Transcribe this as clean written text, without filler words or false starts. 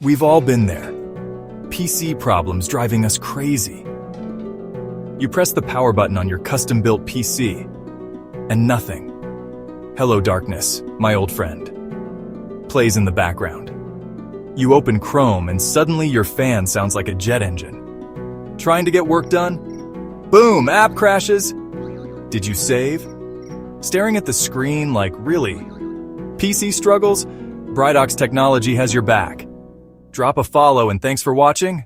We've all been there. PC problems driving us crazy. You press the power button on your custom-built PC, and nothing. Hello Darkness, my old friend, plays in the background. You open Chrome and suddenly your fan sounds like a jet engine. Trying to get work done? Boom, app crashes. Did you save? Staring at the screen like, really? PC struggles? Brightox Technology has your back. Drop a follow and thanks for watching.